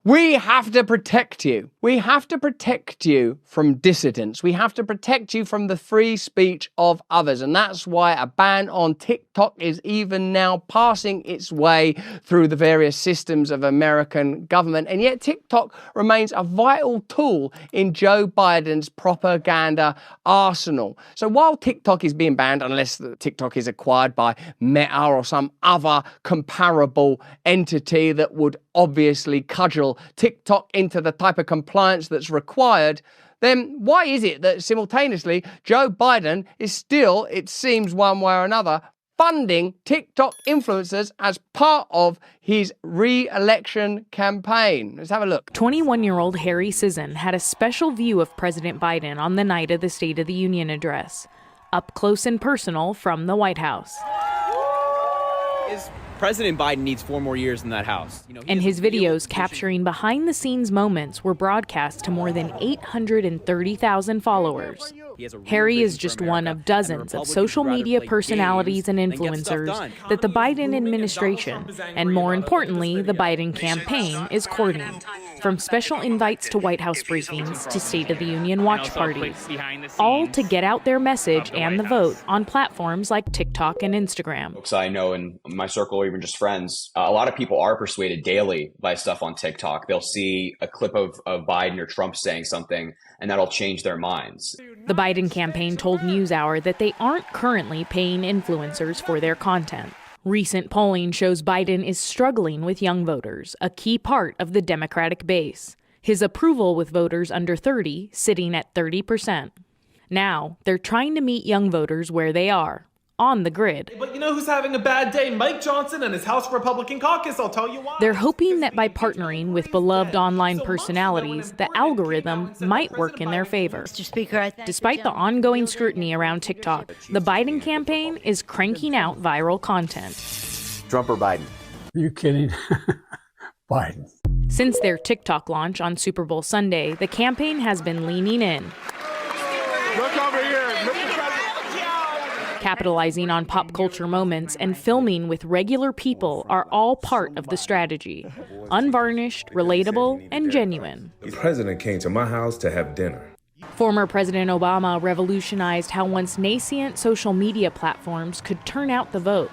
We have to protect you. We have to protect you from dissidents. We have to protect you from the free speech of others. And that's why a ban on TikTok is even now passing its way through the various systems of American government. And yet TikTok remains a vital tool in Joe Biden's propaganda arsenal. So while TikTok is being banned, unless TikTok is acquired by Meta or some other comparable entity that would obviously cudgel TikTok into the type of compliance that's required, then why is it that simultaneously Joe Biden is still, it seems one way or another, funding TikTok influencers as part of his re-election campaign? Let's have a look. 21-year-old Harry Sisson had a special view of President Biden on the night of the State of the Union address, up close and personal from the White House. President Biden needs 4 more years in that House. And his videos capturing behind-the-scenes moments were broadcast to more than 830,000 followers. Harry is just one of dozens of social media personalities and influencers that the Biden administration, and more importantly, the Biden campaign, is courting. From special invites to White House briefings to State of the Union watch parties, all to get out their message and the vote on platforms like TikTok and Instagram. Folks I know in my circle, or even just friends, a lot of people are persuaded daily by stuff on TikTok. They'll see a clip of Biden or Trump saying something, and that'll change their minds. The Biden campaign told NewsHour that they aren't currently paying influencers for their content. Recent polling shows Biden is struggling with young voters, a key part of the Democratic base. His approval with voters under 30 sitting at 30%. Now, they're trying to meet young voters where they are, on the grid. But you know who's having a bad day? Mike Johnson and his House Republican caucus, I'll tell you why. They're hoping that by partnering with beloved online personalities, the algorithm might work in their favor. Mr. Speaker, Despite the ongoing scrutiny around TikTok, the Biden campaign is cranking out viral content. Trump or Biden? Are you kidding? Biden. Since their TikTok launch on Super Bowl Sunday, the campaign has been leaning in. Look over here. Capitalizing on pop culture moments and filming with regular people are all part of the strategy. Unvarnished, relatable, and genuine. The president came to my house to have dinner. Former President Obama revolutionized how once nascent social media platforms could turn out the vote.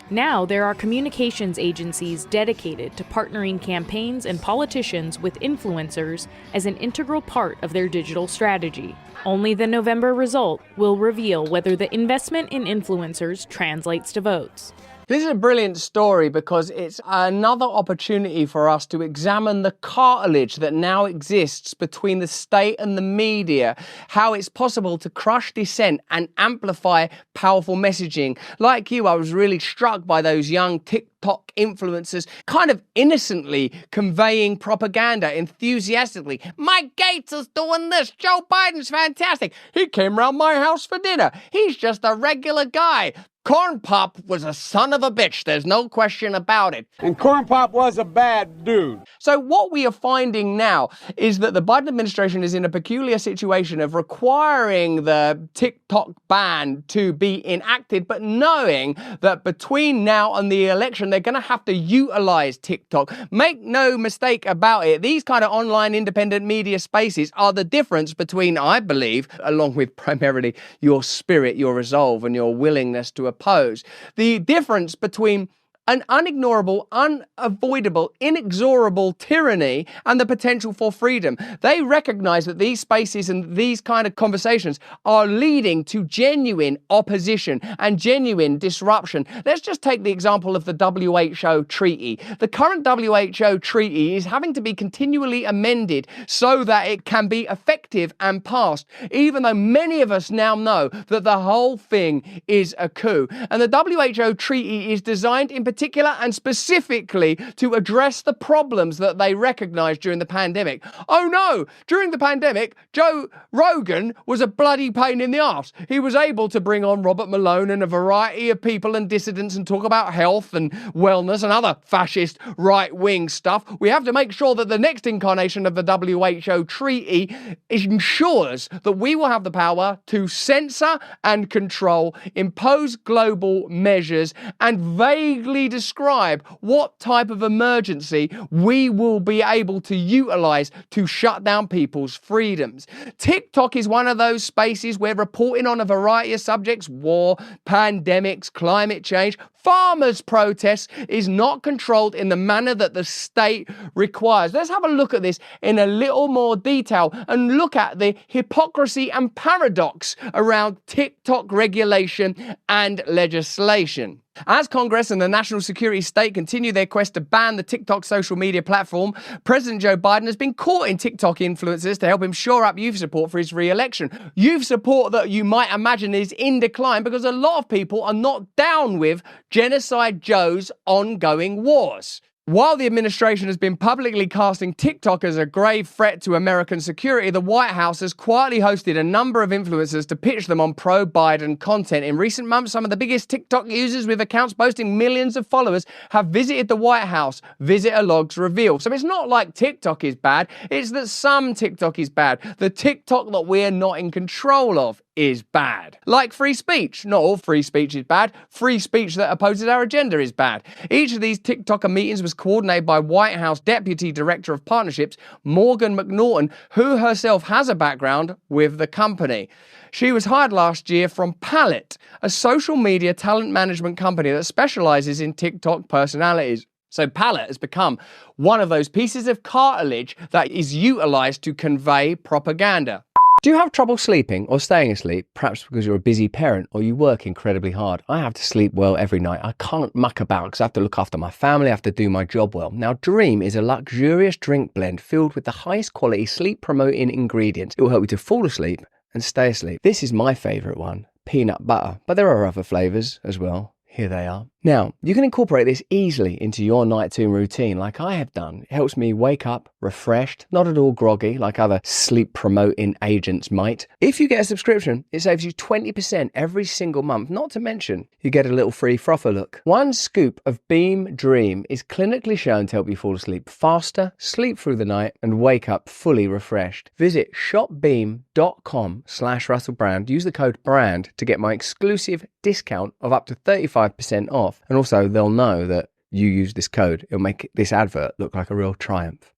Now there are communications agencies dedicated to partnering campaigns and politicians with influencers as an integral part of their digital strategy. Only the November result will reveal whether the investment in influencers translates to votes. This is a brilliant story because it's another opportunity for us to examine the cartilage that now exists between the state and the media, how it's possible to crush dissent and amplify powerful messaging. Like you, I was really struck by those young TikTok influencers kind of innocently conveying propaganda enthusiastically. Mike Gates is doing this. Joe Biden's fantastic. He came round my house for dinner. He's just a regular guy. Corn Pop was a son of a bitch, there's no question about it. And Corn Pop was a bad dude. So what we are finding now is that the Biden administration is in a peculiar situation of requiring the TikTok ban to be enacted, but knowing that between now and the election, they're going to have to utilize TikTok. Make no mistake about it, these kind of online independent media spaces are the difference between, I believe, along with primarily your spirit, your resolve, and your willingness to oppose, the difference between an unignorable, unavoidable, inexorable tyranny and the potential for freedom. They recognize that these spaces and these kind of conversations are leading to genuine opposition and genuine disruption. Let's just take the example of the WHO treaty. The current WHO treaty is having to be continually amended so that it can be effective and passed, even though many of us now know that the whole thing is a coup. And the WHO treaty is designed in particular and specifically to address the problems that they recognized during the pandemic. Oh no, during the pandemic, Joe Rogan was a bloody pain in the arse. He was able to bring on Robert Malone and a variety of people and dissidents and talk about health and wellness and other fascist right-wing stuff. We have to make sure that the next incarnation of the WHO treaty ensures that we will have the power to censor and control, impose global measures, and vaguely clearly describe what type of emergency we will be able to utilize to shut down people's freedoms. TikTok is one of those spaces where reporting on a variety of subjects, war, pandemics, climate change, farmers' protests, is not controlled in the manner that the state requires. Let's have a look at this in a little more detail and look at the hypocrisy and paradox around TikTok regulation and legislation. As Congress and the national security state continue their quest to ban the TikTok social media platform, President Joe Biden has been courting TikTok influencers to help him shore up youth support for his re-election. Youth support that you might imagine is in decline because a lot of people are not down with Genocide Joe's ongoing wars. While the administration has been publicly casting TikTok as a grave threat to American security, the White House has quietly hosted a number of influencers to pitch them on pro-Biden content. In recent months, some of the biggest TikTok users with accounts boasting millions of followers have visited the White House, visitor logs reveal. So it's not like TikTok is bad, it's that some TikTok is bad. The TikTok that we're not in control of is bad. Like free speech. Not all free speech is bad. Free speech that opposes our agenda is bad. Each of these TikToker meetings was coordinated by White House Deputy Director of Partnerships, Morgan McNaughton, who herself has a background with the company. She was hired last year from Palette, a social media talent management company that specializes in TikTok personalities. So Palette has become one of those pieces of cartilage that is utilized to convey propaganda. Do you have trouble sleeping or staying asleep? Perhaps because you're a busy parent or you work incredibly hard. I have to sleep well every night. I can't muck about because I have to look after my family, I have to do my job well. Now, Dream is a luxurious drink blend filled with the highest quality sleep-promoting ingredients. It will help you to fall asleep and stay asleep. This is my favourite one, peanut butter, but there are other flavours as well. Here they are. Now, you can incorporate this easily into your nighttime routine like I have done. It helps me wake up refreshed, not at all groggy like other sleep-promoting agents might. If you get a subscription, it saves you 20% every single month, not to mention you get a little free frother look. One scoop of Beam Dream is clinically shown to help you fall asleep faster, sleep through the night, and wake up fully refreshed. Visit shopbeam.com/RussellBrand. Use the code BRAND to get my exclusive discount of up to 35% off. And also, they'll know that you use this code. It'll make this advert look like a real triumph.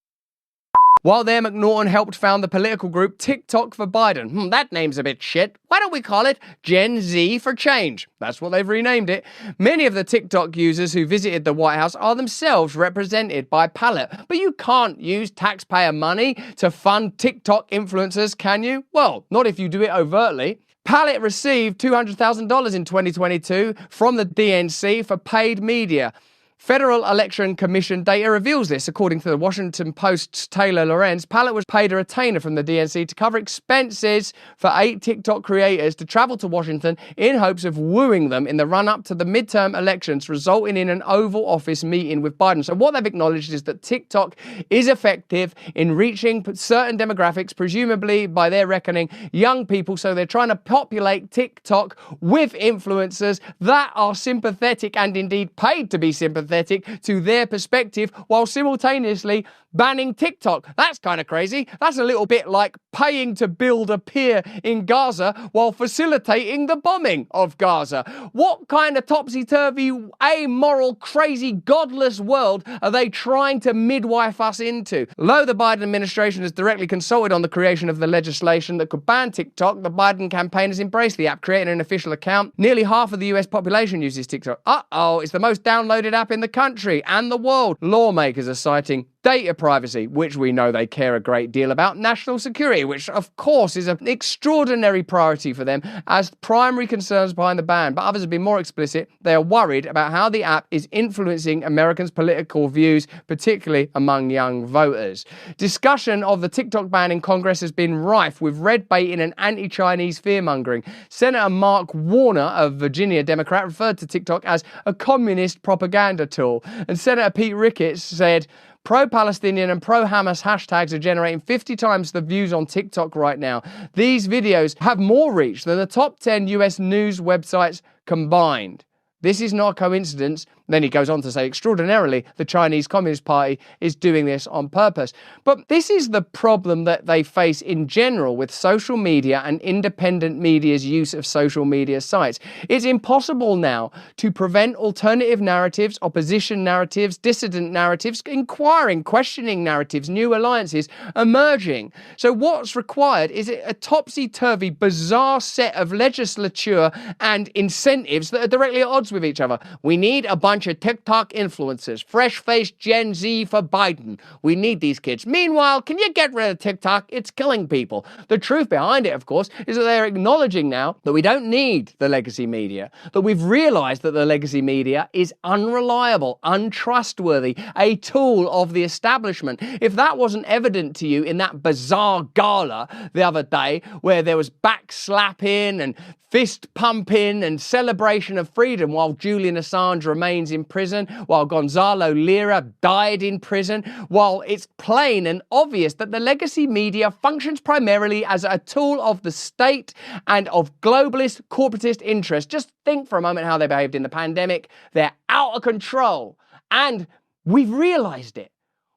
While there, McNaughton helped found the political group TikTok for Biden. That name's a bit shit. Why don't we call it Gen Z for Change? That's what they've renamed it. Many of the TikTok users who visited the White House are themselves represented by Palette. But you can't use taxpayer money to fund TikTok influencers, can you? Well, not if you do it overtly. Palette received $200,000 in 2022 from the DNC for paid media. Federal Election Commission data reveals this. According to the Washington Post's Taylor Lorenz, Palette was paid a retainer from the DNC to cover expenses for 8 TikTok creators to travel to Washington in hopes of wooing them in the run-up to the midterm elections, resulting in an Oval Office meeting with Biden. So what they've acknowledged is that TikTok is effective in reaching certain demographics, presumably by their reckoning, young people. So they're trying to populate TikTok with influencers that are sympathetic and indeed paid to be sympathetic to their perspective while simultaneously banning TikTok. That's kind of crazy. That's a little bit like paying to build a pier in Gaza while facilitating the bombing of Gaza. What kind of topsy-turvy, amoral, crazy, godless world are they trying to midwife us into? Though the Biden administration has directly consulted on the creation of the legislation that could ban TikTok, the Biden campaign has embraced the app, creating an official account. Nearly half of the US population uses TikTok. It's the most downloaded app in the country and the world. Lawmakers are citing data privacy, which we know they care a great deal about, national security, which of course is an extraordinary priority for them, as primary concerns behind the ban. But others have been more explicit. They are worried about how the app is influencing Americans' political views, particularly among young voters. Discussion of the TikTok ban in Congress has been rife with red baiting and anti-Chinese fear-mongering. Senator Mark Warner, a Virginia Democrat, referred to TikTok as a communist propaganda tool. And Senator Pete Ricketts said, pro-Palestinian and pro-Hamas hashtags are generating 50 times the views on TikTok right now. These videos have more reach than the top 10 US news websites combined. This is not a coincidence. Then he goes on to say, extraordinarily, the Chinese Communist Party is doing this on purpose. But this is the problem that they face in general with social media and independent media's use of social media sites. It's impossible now to prevent alternative narratives, opposition narratives, dissident narratives, inquiring, questioning narratives, new alliances emerging. So what's required is a topsy-turvy, bizarre set of legislature and incentives that are directly at odds with each other. We need a bunch of TikTok influencers, fresh-faced Gen Z for Biden. We need these kids. Meanwhile, can you get rid of TikTok? It's killing people. The truth behind it, of course, is that they're acknowledging now that we don't need the legacy media, that we've realized that the legacy media is unreliable, untrustworthy, a tool of the establishment. If that wasn't evident to you in that bizarre gala the other day where there was backslapping and fist pumping and celebration of freedom while Julian Assange remains in prison, while Gonzalo Lira died in prison, while it's plain and obvious that the legacy media functions primarily as a tool of the state and of globalist, corporatist interests. Just think for a moment how they behaved in the pandemic. They're out of control. And we've realized it.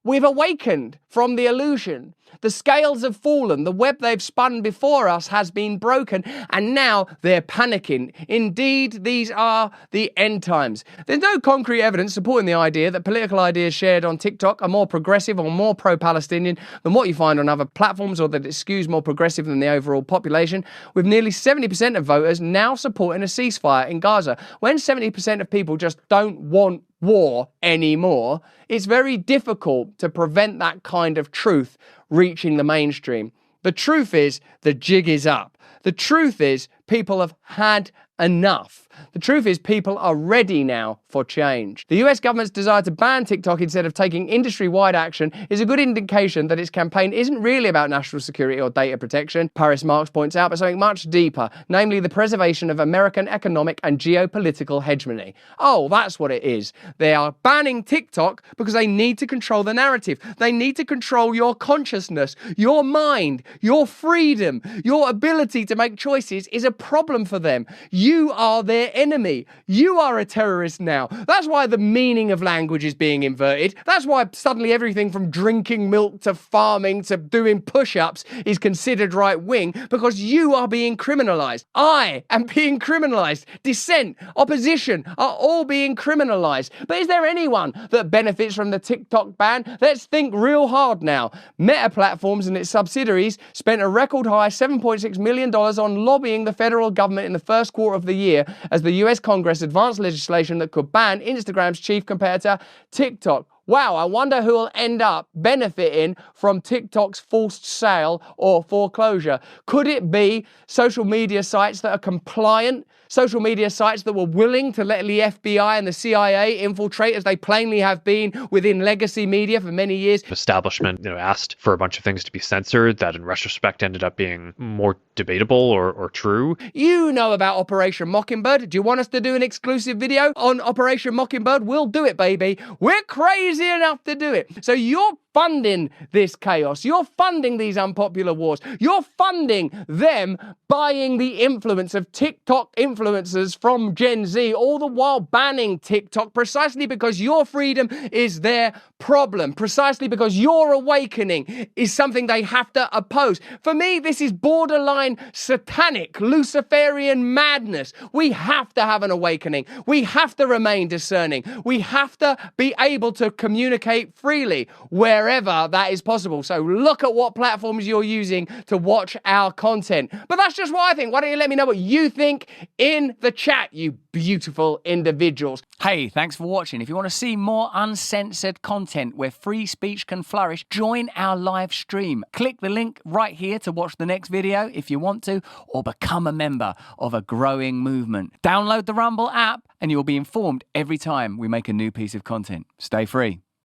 We've awakened from the illusion. The scales have fallen. The web they've spun before us has been broken. And now they're panicking. Indeed, these are the end times. There's no concrete evidence supporting the idea that political ideas shared on TikTok are more progressive or more pro-Palestinian than what you find on other platforms, or that it skews more progressive than the overall population, with nearly 70% of voters now supporting a ceasefire in Gaza. When 70% of people just don't want war anymore, it's very difficult to prevent that kind of truth reaching the mainstream. The truth is the jig is up. The truth is people have had enough. The truth is people are ready now for change. The US government's desire to ban TikTok instead of taking industry-wide action is a good indication that its campaign isn't really about national security or data protection, Paris Marx points out, but something much deeper, namely the preservation of American economic and geopolitical hegemony. Oh, that's what it is. They are banning TikTok because they need to control the narrative. They need to control your consciousness, your mind, your freedom, your ability to make choices is a problem for them. You are their enemy. You are a terrorist now. That's why the meaning of language is being inverted. That's why suddenly everything from drinking milk to farming to doing push-ups is considered right-wing, because you are being criminalized. I am being criminalized. Dissent, opposition are all being criminalized. But is there anyone that benefits from the TikTok ban? Let's think real hard now. Meta Platforms and its subsidiaries spent a record high $7.6 million on lobbying the federal government in the first quarter of the year as the US Congress advanced legislation that could ban Instagram's chief competitor, TikTok. Wow, I wonder who will end up benefiting from TikTok's forced sale or foreclosure. Could it be social media sites that are compliant? Social media sites that were willing to let the FBI and the CIA infiltrate, as they plainly have been within legacy media for many years. Establishment, asked for a bunch of things to be censored that in retrospect ended up being more debatable or true. You know about Operation Mockingbird. Do you want us to do an exclusive video on Operation Mockingbird? We'll do it, baby. We're crazy enough to do it. So you're funding this chaos. You're funding these unpopular wars. You're funding them buying the influence of TikTok influencers from Gen Z, all the while banning TikTok precisely because your freedom is their problem, precisely because your awakening is something they have to oppose. For me, this is borderline satanic, Luciferian madness. We have to have an awakening. We have to remain discerning. We have to be able to communicate freely wherever that is possible. So look at what platforms you're using to watch our content. But that's just what I think. Why don't you let me know what you think in the chat, you beautiful individuals. Hey, thanks for watching. If you want to see more uncensored content where free speech can flourish, join our live stream. Click the link right here to watch the next video if you want to, or become a member of a growing movement. Download the Rumble app and you'll be informed every time we make a new piece of content. Stay free.